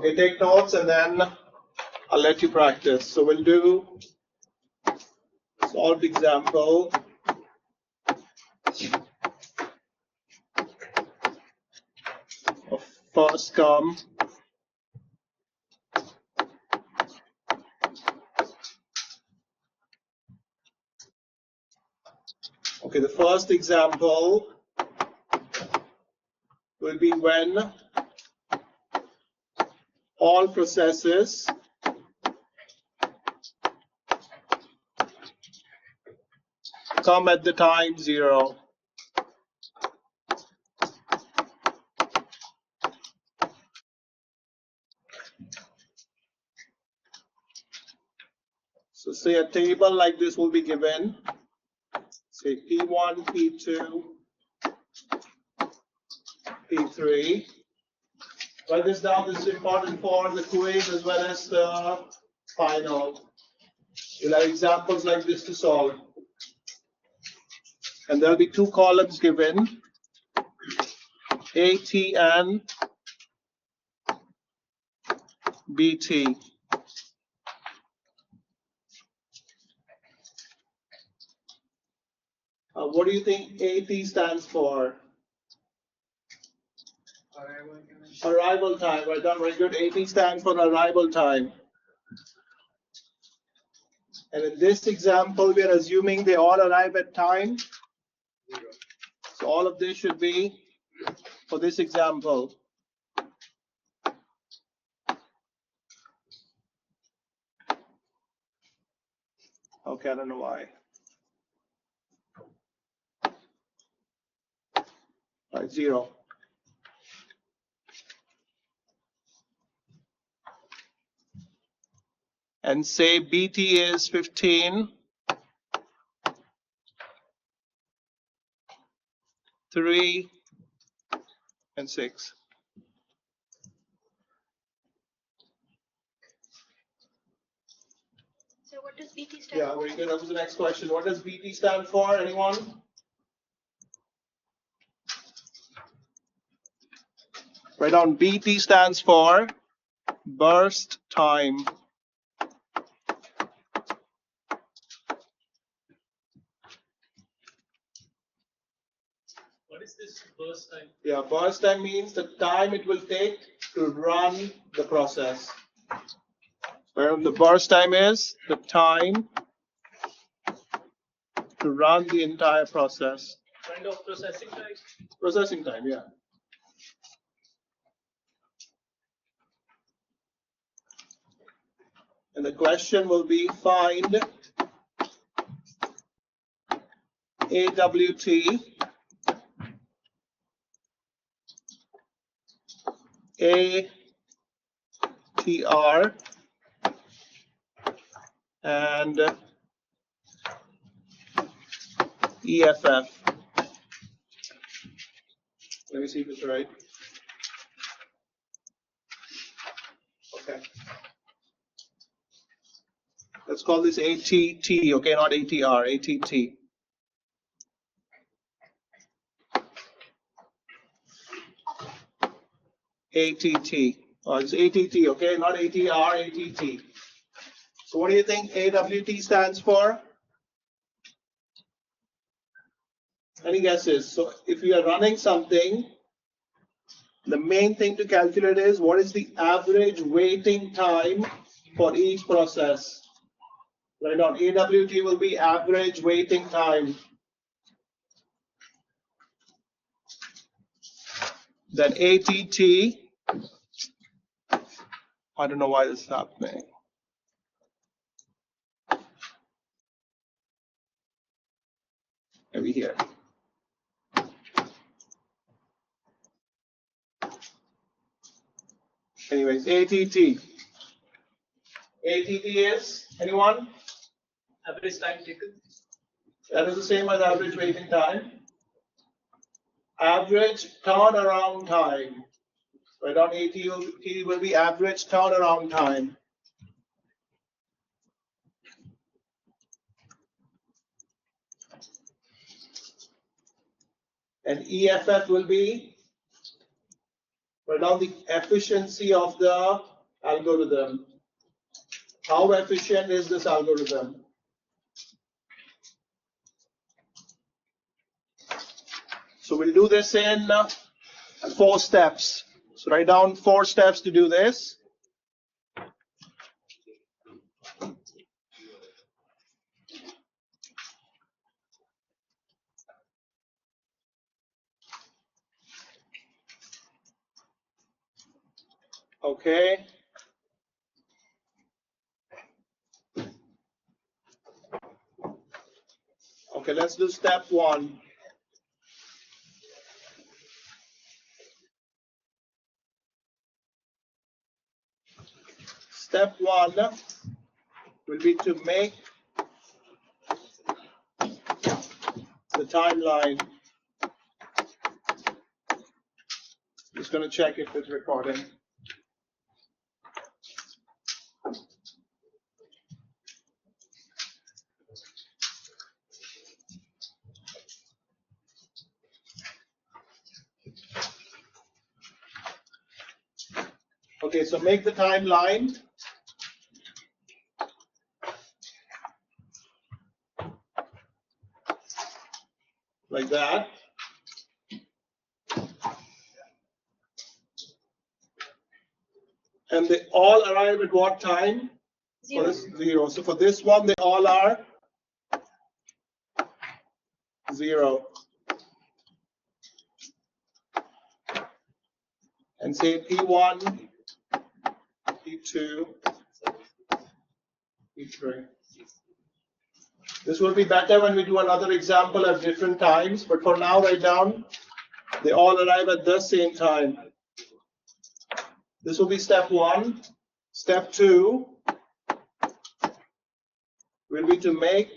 Okay, take notes and then I'll let you practice. So we'll do solved example. Of first come. Okay, the first example will be when all processes come at the time 0. So say a table like this will be given. Say P1, P2, P3. Write this down. This is important for the quiz as well as the final. You'll have examples like this to solve. And there'll be 2 columns given, AT and BT. What do you think AT stands for? Arrival time. Right down, very good. AT stands for arrival time. And in this example, we are assuming they all arrive at time 0. So all of this should be for this example. Okay, I don't know why. Right, 0. And say BT is 15, 3, and 6. So what does BT stand for? Yeah, very good. That was the next question. What does BT stand for? Anyone? Write down BT stands for burst time. What is this burst time? Yeah, burst time means the time it will take to run the process. Where the burst time is the time to run the entire process. Kind of processing time? Processing time, yeah. And the question will be find AWT, ATR, and EFF. Let me see if it's right. Okay. Let's call this ATT, okay, not ATR, ATT. ATT. Oh, it's ATT, okay, not ATR, ATT. So what do you think AWT stands for? Any guesses? So if you are running something, the main thing to calculate is what is the average waiting time for each process. Right on, AWT will be average waiting time. Then ATT, I don't know why this is happening. Maybe here. Anyways, ATT. ATT is, anyone? Average time taken? That is the same as average waiting time. Average turnaround time. Right on, ATT will be average turnaround time. And EFF will be right on the efficiency of the algorithm. How efficient is this algorithm? So we'll do this in 4 steps. So write down 4 steps to do this. Okay. Okay, let's do step 1. Step 1 will be to make the timeline. Just going to check if it's recording. Okay, so make the timeline. Like that. And they all arrive at what time? 0. 0. So for this one, they all are 0. And say P1, P2, P3. This will be better when we do another example at different times, but for now, write down, they all arrive at the same time. This will be step 1. Step 2 will be to make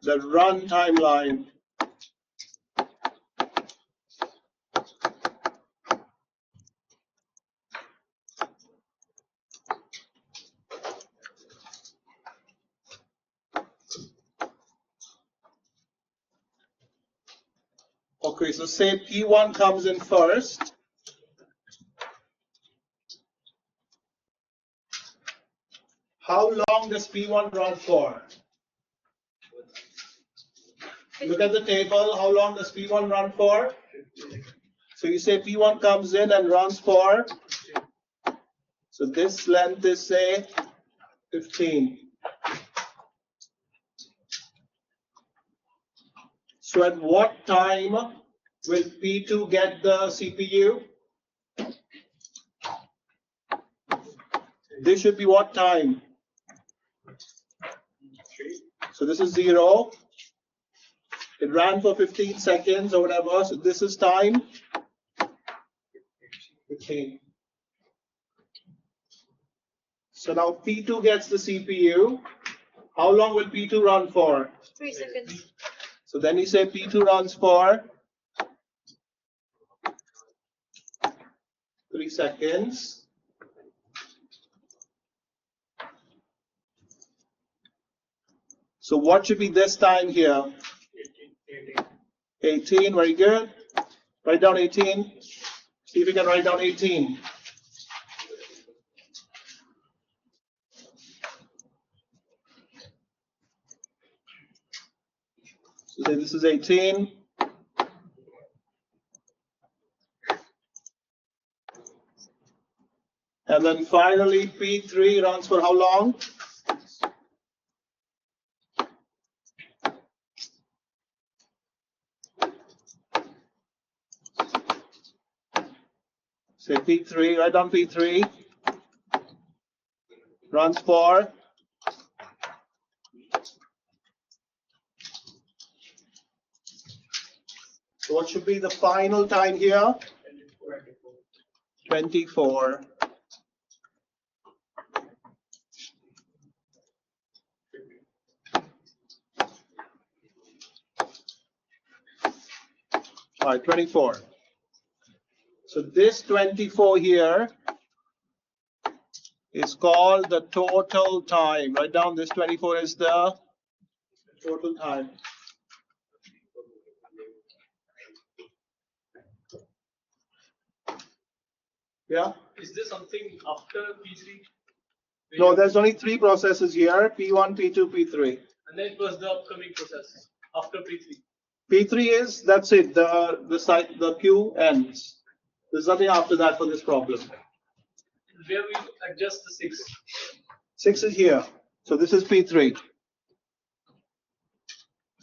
the run timeline. Okay, so say P1 comes in first. How long does P1 run for? Look at the table. How long does P1 run for? So you say P1 comes in and runs for. So this length is, say, 15. So at what time will P2 get the CPU? This should be what time? So this is 0. It ran for 15 seconds or whatever. So this is time 15. So now P2 gets the CPU. How long will P2 run for? 3 seconds. So then you say P2 runs for 3 seconds. So what should be this time here? 18, very good. Write down 18. See if you can write down 18. So say this is 18. And then finally P3 runs for how long? Say P3, write down P3. Runs for. So what should be the final time here? 24. All right, 24. So this 24 here is called the total time. Write down this 24 is the total time. Yeah? Is there something after P3? No, there's only 3 processes here, P1, P2, P3. And then it was the upcoming process after P3. P3 is, that's it, the queue ends. There's nothing after that for this problem. Where we adjust the 6. 6 is here. So this is P3.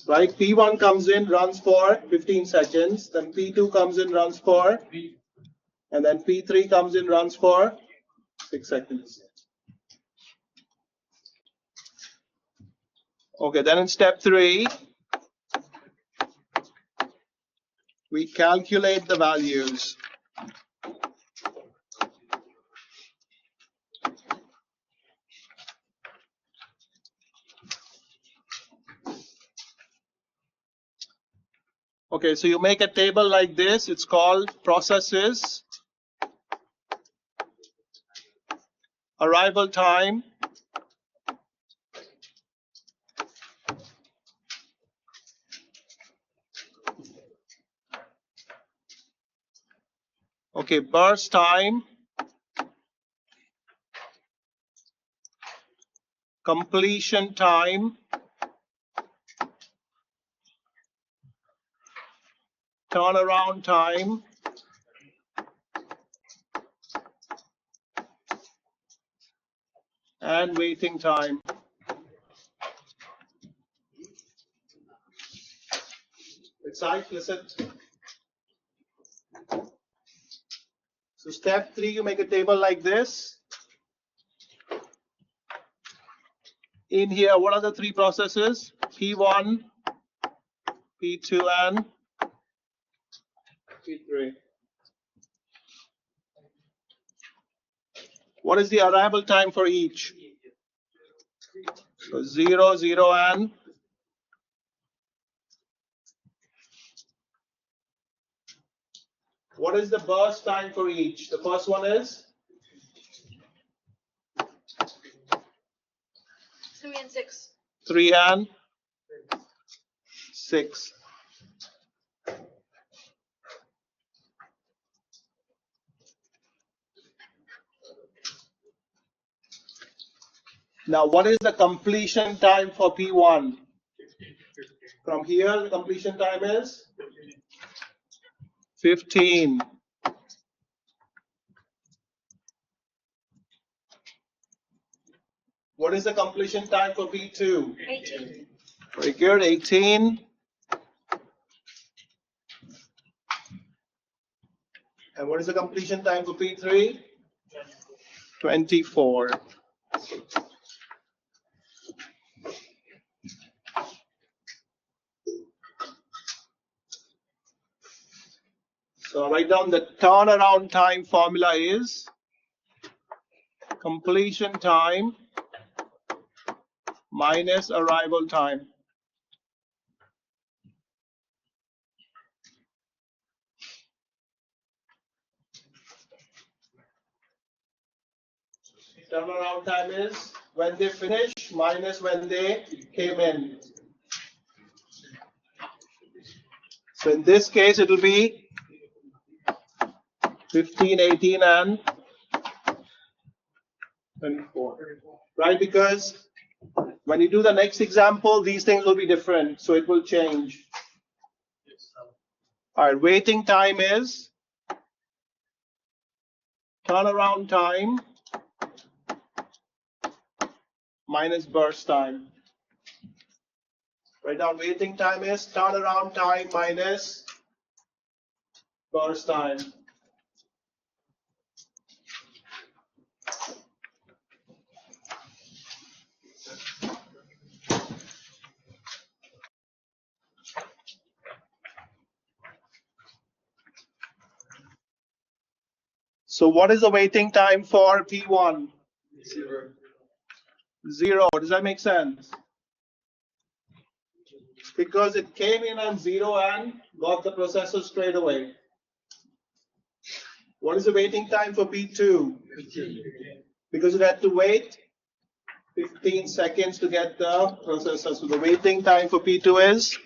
Right? P1 comes in, runs for 15 seconds. Then P2 comes in, runs for, and then P3 comes in, runs for 6 seconds. Okay, then in step 3, we calculate the values. Okay, so you make a table like this. It's called processes, arrival time, okay, burst time, completion time, turnaround time, and waiting time. Excite, listen. So step 3, you make a table like this. In here, what are the 3 processes? P1, P2, and P3. What is the arrival time for each? So 0, 0, and what is the burst time for each? The first one is 3 and 6. 3 and 6. Now, what is the completion time for P1? From here, the completion time is 15. What is the completion time for P2? 18. Very good, 18. And what is the completion time for P3? 24. So write down the turnaround time formula is completion time minus arrival time. Turnaround time is when they finish minus when they came in. So in this case, it will be 15, 18, and 24. Right? Because when you do the next example, these things will be different. So it will change. All right, waiting time is turnaround time minus burst time. Write down waiting time is turnaround time minus burst time. So what is the waiting time for P1? 0. Does that make sense? Because it came in on 0 and got the processor straight away. What is the waiting time for P2? Because it had to wait 15 seconds to get the processor. So the waiting time for P2 is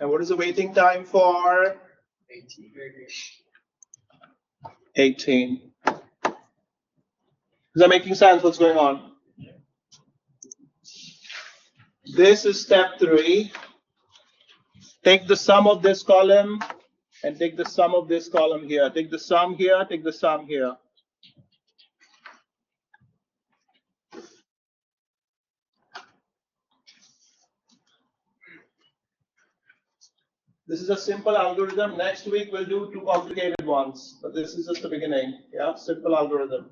And what is the waiting time for 18? Is that making sense? What's going on? This is step 3. Take the sum of this column and take the sum of this column here. Take the sum here, take the sum here. This is a simple algorithm. Next week we'll do 2 complicated ones, but this is just the beginning. Yeah, simple algorithm.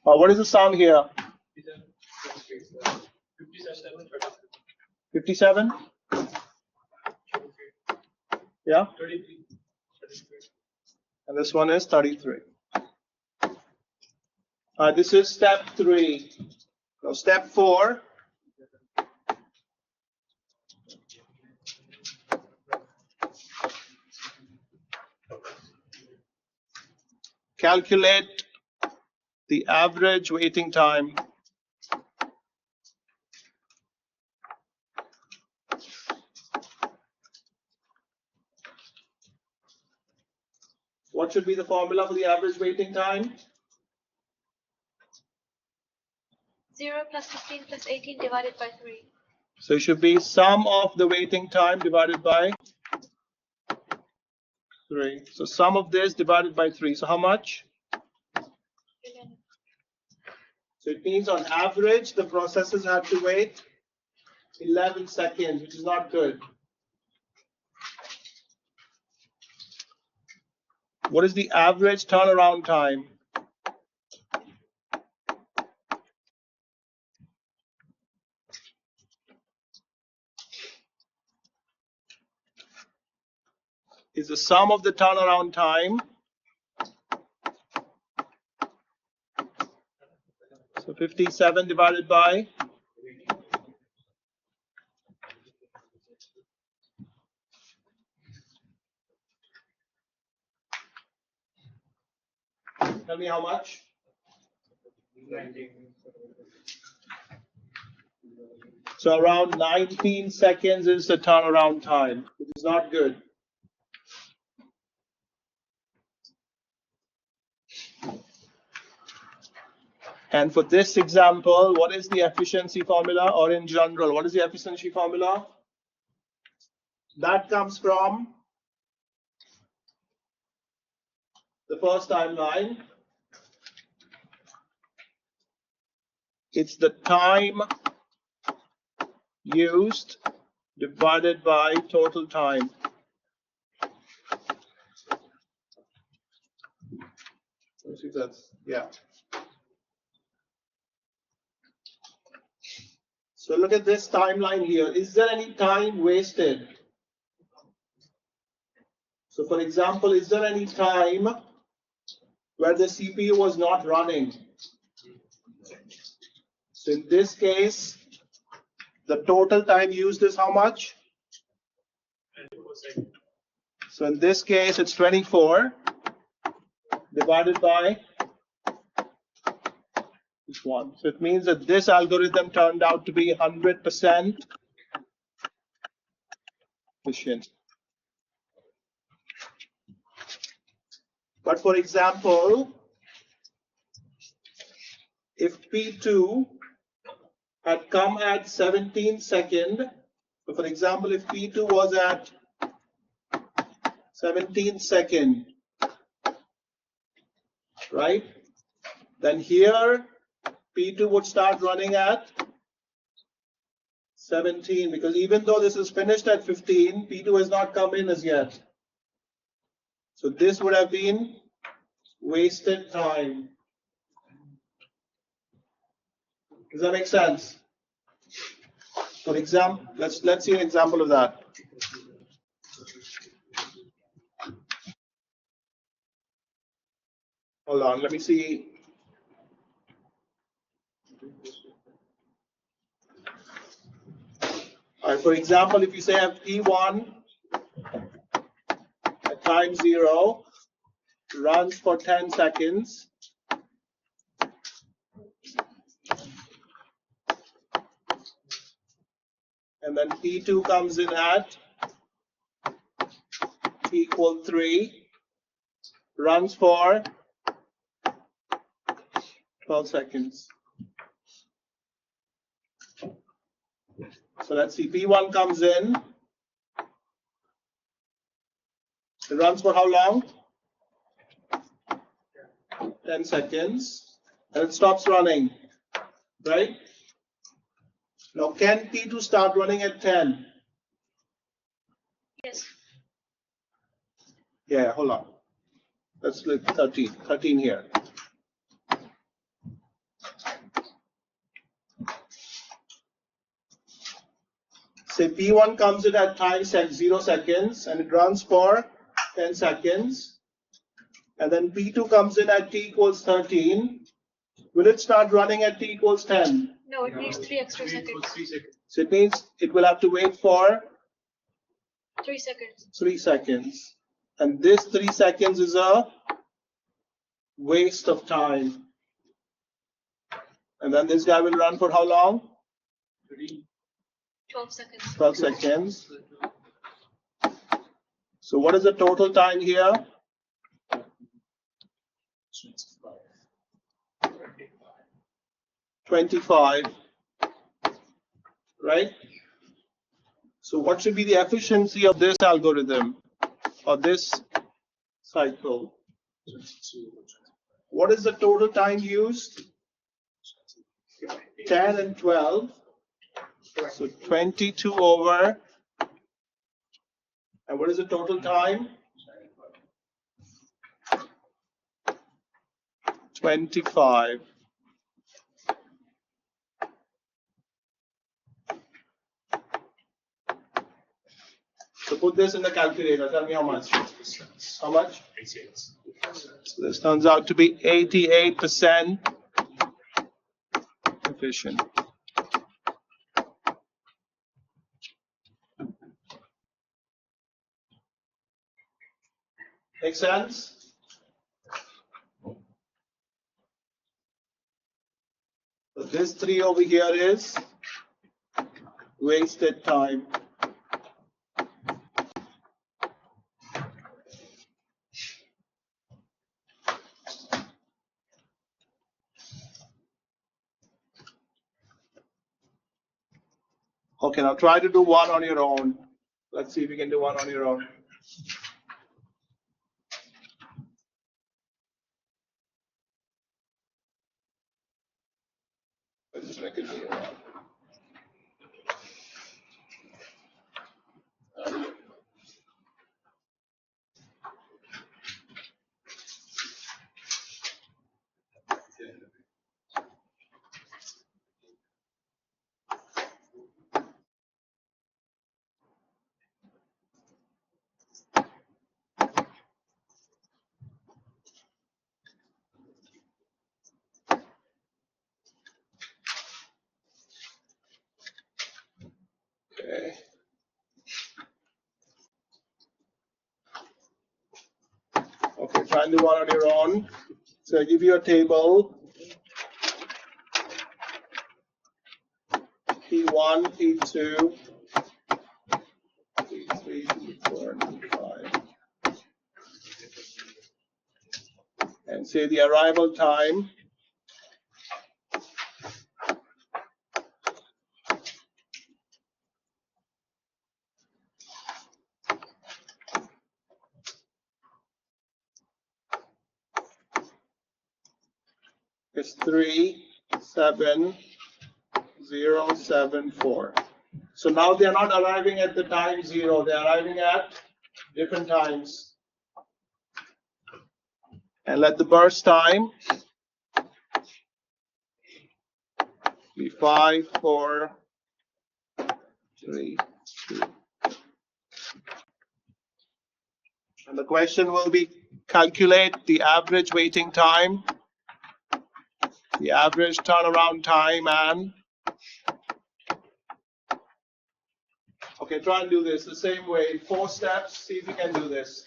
What is the sum here? 57? Yeah? 33. And this one is 33. This is step 3. Now step 4. Calculate the average waiting time What should be the formula for the average waiting time? 0 plus 15 plus 18 divided by 3. So it should be sum of the waiting time divided by 3. So sum of this divided by 3. So how much? 11. So it means on average, the processors have to wait 11 seconds, which is not good. What is the average turnaround time? Is the sum of the turnaround time. So 57 divided by. Tell me how much? 19. So around 19 seconds is the turnaround time, which is not good. And for this example, what is the efficiency formula, or in general, what is the efficiency formula? That comes from the first timeline. It's the time used divided by total time. Let's see if that's, yeah. So look at this timeline here. Is there any time wasted? So for example, is there any time where the CPU was not running? So in this case, the total time used is how much? 24 seconds. So in this case, it's 24 divided by this one. So it means that this algorithm turned out to be 100% efficient. But for example, if P2 had come at 17 seconds, so for example, if P2 was at 17 seconds, right, then here P2 would start running at 17, because even though this is finished at 15, P2 has not come in as yet. So this would have been wasted time. Does that make sense? For example, let's see an example of that. Hold on, let me see. All right, for example, if you say I have P1 at time 0 runs for 10 seconds. and then P2 comes in at T equal 3, runs for 12 seconds. So let's see, P1 comes in. It runs for how long? 10 seconds. And it stops running, right? Now, can P2 start running at 10? Yes. Yeah, hold on. Let's look 13. 13 here. Say P1 comes in at time 0 seconds and it runs for 10 seconds. And then P2 comes in at T equals 13. Will it start running at T equals 10? No, it needs 3 extra seconds. 3 seconds. So it means it will have to wait for 3 seconds. 3 seconds. And this 3 seconds is a waste of time. And then this guy will run for how long? 12 seconds. 12 seconds. So what is the total time here? 25. Right? So what should be the efficiency of this algorithm or this cycle? What is the total time used? 10 and 12. So 22 over. And what is the total time? 25. So put this in the calculator. Tell me how much. How much? 88. So this turns out to be 88% efficient. Make sense? So this 3 over here is wasted time. Okay, now try to do one on your own. Let's see if you can do one on your own. Let's just make it here. Okay. Okay, try and do one on your own. So I give you a table. P1, P2, P3, P4, and P5. And say the arrival time is 37074. So now they are not arriving at the time 0, they are arriving at different times. And let the burst time be 5, 4, 3, 2. And the question will be calculate the average waiting time, the average turnaround time, and okay, try and do this the same way. 4 steps, see if you can do this.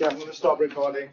Okay, I'm going to stop recording.